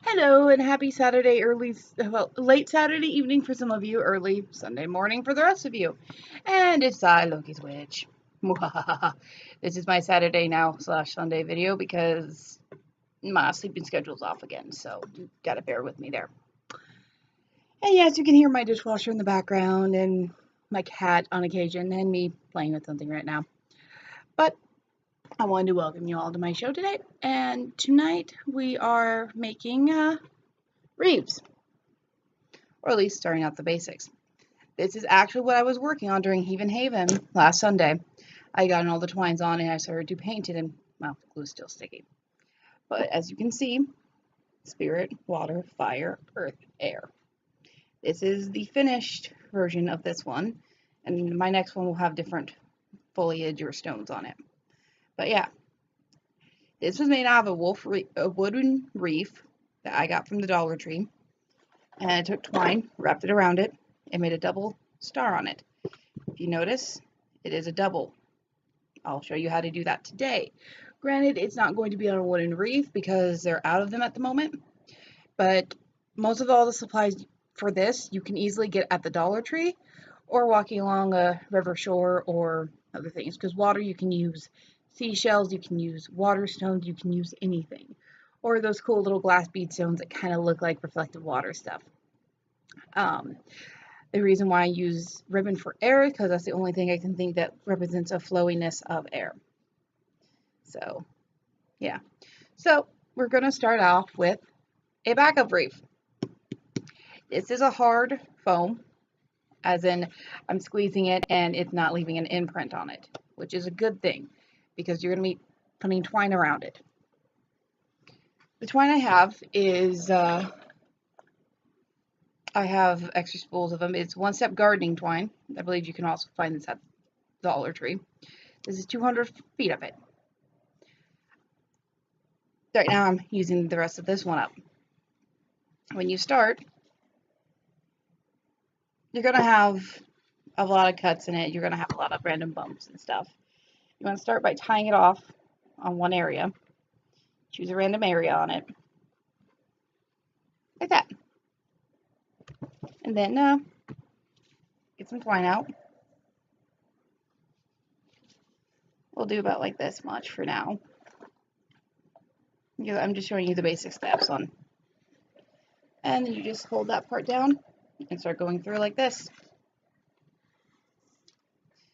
Hello and happy Saturday late Saturday evening for some of you, early Sunday morning for the rest of you. And it's I, Loki's Witch. This is my Saturday now / Sunday video because my sleeping schedule's off again, so you gotta bear with me there. And yes, you can hear my dishwasher in the background and my cat on occasion and me playing with something right now. But I wanted to welcome you all to my show today, and tonight we are making wreaths, or at least starting out the basics. This is actually what I was working on during Heathen Haven last Sunday. I got all the twines on and I started to paint it, and well, the glue's still sticky. But as you can see, spirit, water, fire, earth, air. This is the finished version of this one, and my next one will have different foliage or stones on it. But yeah, this was made out of a wooden wreath that I got from the Dollar Tree. And I took twine, wrapped it around it, and made a double star on it. If you notice, it is a double. I'll show you how to do that today. Granted, it's not going to be on a wooden wreath because they're out of them at the moment. But most of all the supplies for this you can easily get at the Dollar Tree or walking along a river shore or other things. Because water you can use seashells, you can use water stones, you can use anything. Or those cool little glass bead stones that kind of look like reflective water stuff. The reason why I use ribbon for air is because that's the only thing I can think that represents a flowiness of air. So, yeah. So, we're going to start off with a backup wreath. This is a hard foam, as in I'm squeezing it and it's not leaving an imprint on it, which is a good thing because you're going to be putting twine around it. The twine I have is, I have extra spools of them. It's One Step Gardening twine. I believe you can also find this at Dollar Tree. This is 200 feet of it. Right now I'm using the rest of this one up. When you start, you're going to have a lot of cuts in it. You're going to have a lot of random bumps and stuff. You want to start by tying it off on one area. Choose a random area on it. Like that. And then get some twine out. We'll do about like this much for now. I'm just showing you the basic steps on. And then you just hold that part down and start going through like this.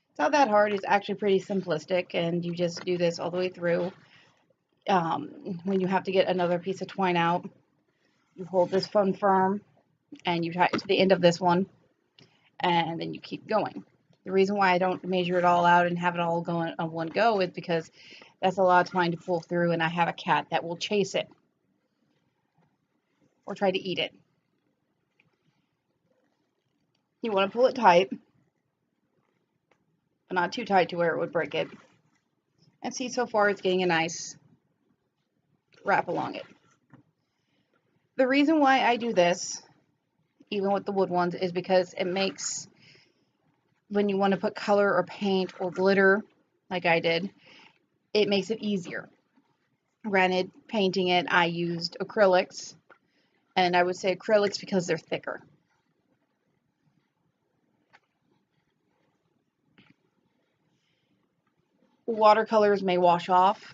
It's not that hard. It's actually pretty simplistic, and you just do this all the way through. When you have to get another piece of twine out, you hold this one firm and you tie it to the end of this one, and then you keep going. The reason why I don't measure it all out and have it all going on one go is because that's a lot of twine to pull through, and I have a cat that will chase it or try to eat it. You want to pull it tight, but not too tight to where it would break it. And see, so far it's getting a nice wrap along it. The reason why I do this, even with the wood ones, is because it makes, when you want to put color or paint or glitter, like I did, it makes it easier. Granted, painting it, I used acrylics, and I would say acrylics because they're thicker. Watercolors may wash off.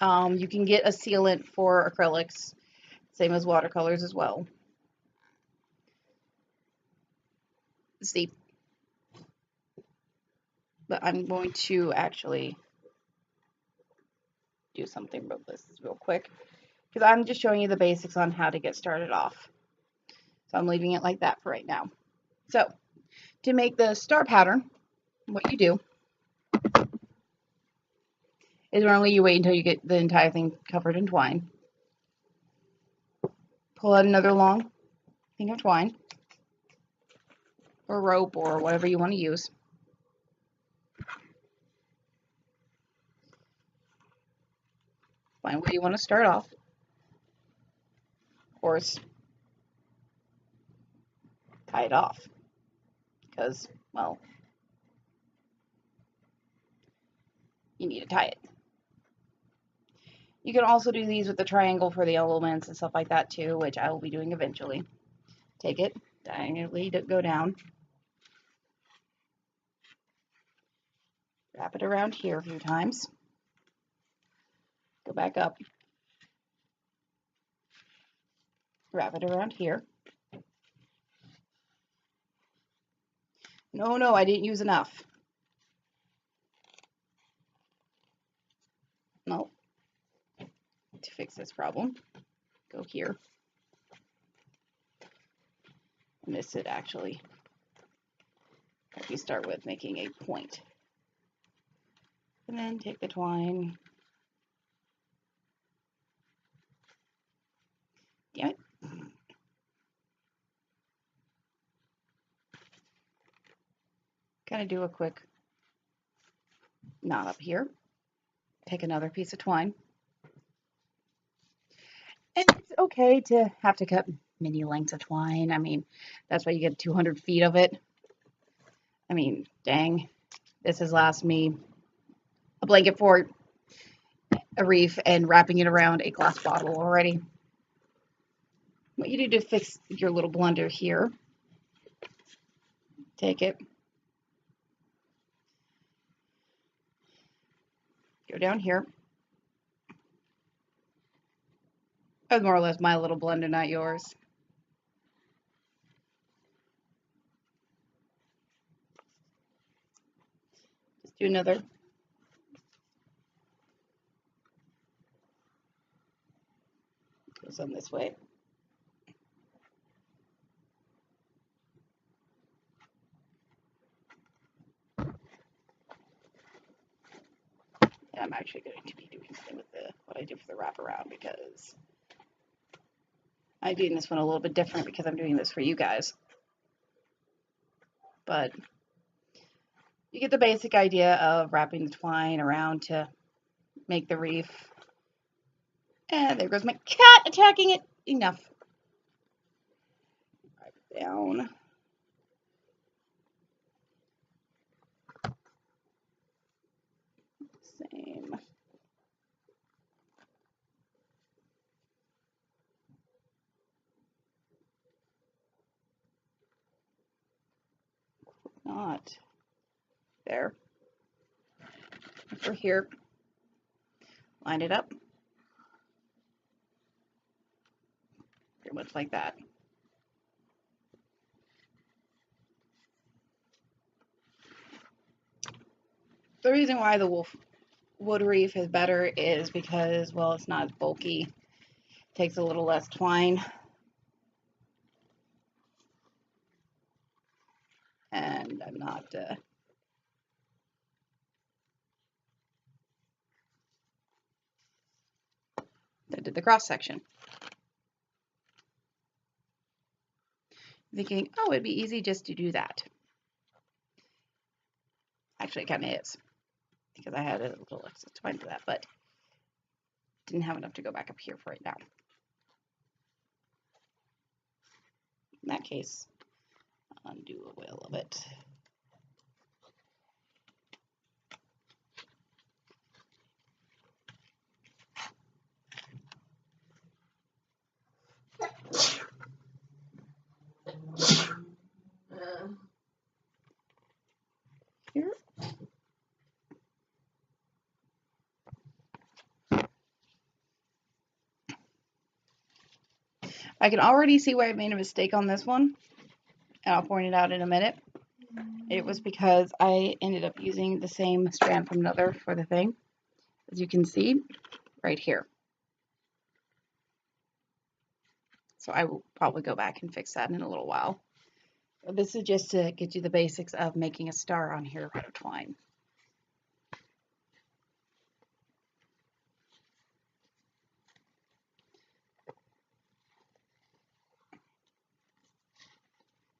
You can get a sealant for acrylics, same as watercolors as well. See, but I'm going to actually do something about this real quick because I'm just showing you the basics on how to get started off. So I'm leaving it like that for right now. So to make the star pattern, what you do is normally you wait until you get the entire thing covered in twine. Pull out another long thing of twine or rope or whatever you want to use. Find where you want to start off. Of course, tie it off because, well, you need to tie it. You can also do these with the triangle for the elements and stuff like that too, which I will be doing eventually. Take it, diagonally go down. Wrap it around here a few times. Go back up. Wrap it around here. No, I didn't use enough. No. To fix this problem, go here. And this would actually help you start with making a point. And then take the twine. Damn it. Kind of do a quick knot up here. Take another piece of twine. And it's okay to have to cut mini lengths of twine. I mean, that's why you get 200 feet of it. I mean, dang. This has lasted me a blanket fort, a wreath, and wrapping it around a glass bottle already. What you do to fix your little blunder here, take it, go down here. That was more or less my little blunder, not yours. Just do another. Go some this way. And I'm actually going to be doing something with what I did for the wraparound because I'm doing this one a little bit different because I'm doing this for you guys. But you get the basic idea of wrapping the twine around to make the wreath. And there goes my cat attacking it. Enough. Wrap it down. Same. Not there. Over here. Line it up. Pretty much like that. The reason why the wood wreath is better is because, well, it's not as bulky. It takes a little less twine. And I'm not I did the cross section. Thinking, oh, it'd be easy just to do that. Actually, it kind of is, because I had a little excess twine for that, but didn't have enough to go back up here for right now. In that case, undo a whale of it. Here. I can already see where I made a mistake on this one, and I'll point it out in a minute. It was because I ended up using the same strand from another for the thing, as you can see right here. So I will probably go back and fix that in a little while. But this is just to get you the basics of making a star on here out of twine.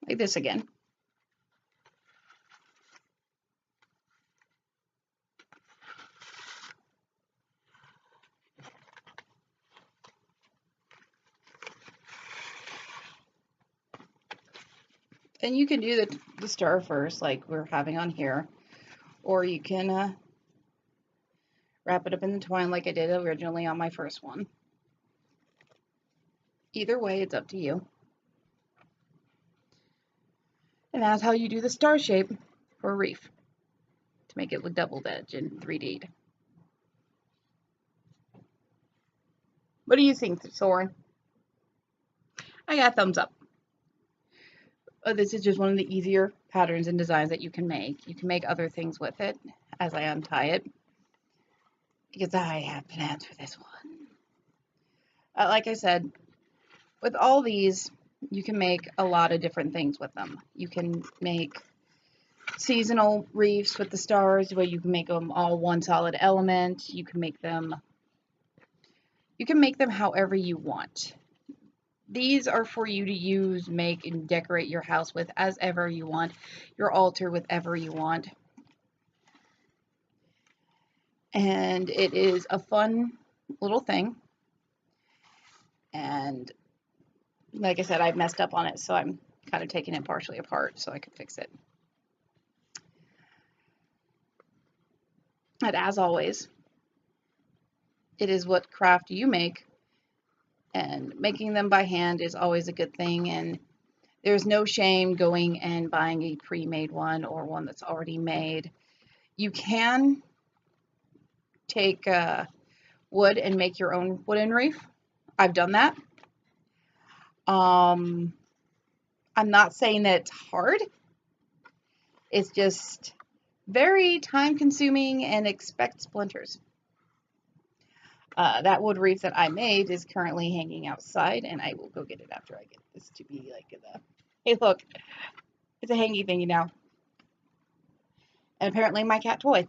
Like this again. And you can do the star first, like we're having on here, or you can wrap it up in the twine like I did originally on my first one. Either way, it's up to you. And that's how you do the star shape for a wreath, to make it look double edged and 3D'd. What do you think, Soren? I got a thumbs up. This is just one of the easier patterns and designs that you can make. You can make other things with it as I untie it, because I have plans for this one. Like I said, with all these, you can make a lot of different things with them. You can make seasonal wreaths with the stars, where you can make them all one solid element. You can make them however you want. These are for you to use, make, and decorate your house with as ever you want, your altar with ever you want. And it is a fun little thing. And like I said, I've messed up on it, so I'm kind of taking it partially apart so I could fix it. And as always, it is what craft you make, and making them by hand is always a good thing, and there's no shame going and buying a pre-made one or one that's already made. You can take wood and make your own wooden wreath. I've done that. I'm not saying that it's hard. It's just very time consuming and expect splinters. That wood wreath that I made is currently hanging outside, and I will go get it after I get this to be like the, hey look, it's a hangy thingy now. And apparently my cat toy.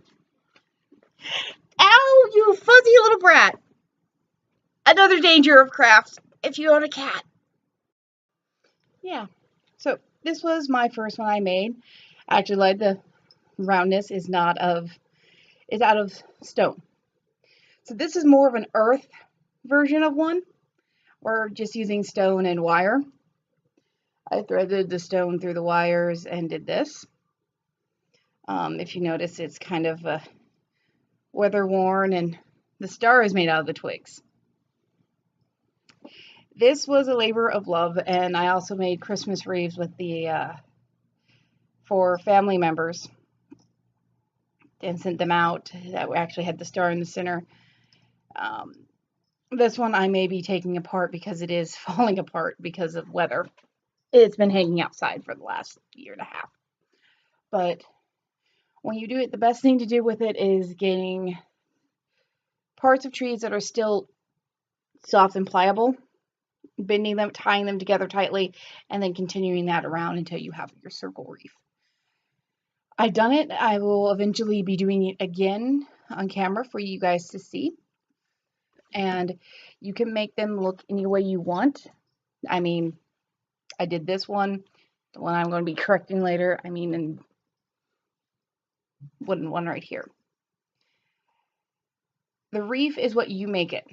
Ow, you fuzzy little brat. Another danger of crafts if you own a cat. Yeah, so this was my first one I made. Actually, like, the roundness is out of stone. So this is more of an earth version of one. We're just using stone and wire. I threaded the stone through the wires and did this. If you notice, it's kind of weather worn, and the star is made out of the twigs. This was a labor of love, and I also made Christmas wreaths with the for family members and sent them out that actually had the star in the center. This one I may be taking apart because it is falling apart because of weather. It's been hanging outside for the last year and a half. But when you do it, the best thing to do with it is getting parts of trees that are still soft and pliable, bending them, tying them together tightly, and then continuing that around until you have your circle wreath. I've done it. I will eventually be doing it again on camera for you guys to see. And you can make them look any way you want. I mean, I did this one, the one I'm going to be correcting later. I mean, and wooden one right here. The wreath is what you make it.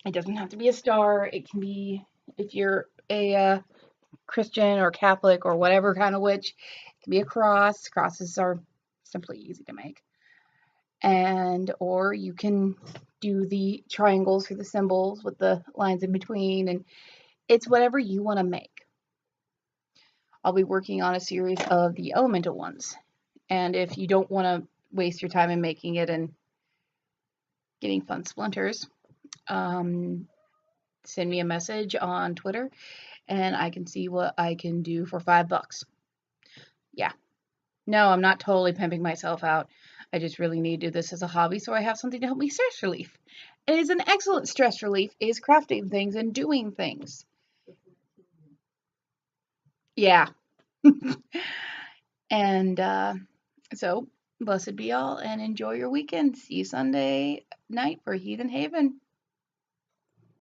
It doesn't have to be a star. It can be, if you're a Christian or Catholic or whatever kind of witch, it can be a cross. Crosses are simply easy to make. And or you can do the triangles for the symbols with the lines in between, and it's whatever you want to make. I'll be working on a series of the elemental ones, and if you don't want to waste your time in making it and getting fun splinters, send me a message on Twitter and I can see what I can do for $5. Yeah, no, I'm not totally pimping myself out. I just really need to do this as a hobby so I have something to help me stress relief. It is an excellent stress relief, is crafting things and doing things. Yeah. And so, blessed be all and enjoy your weekend. See you Sunday night for Heathen Haven.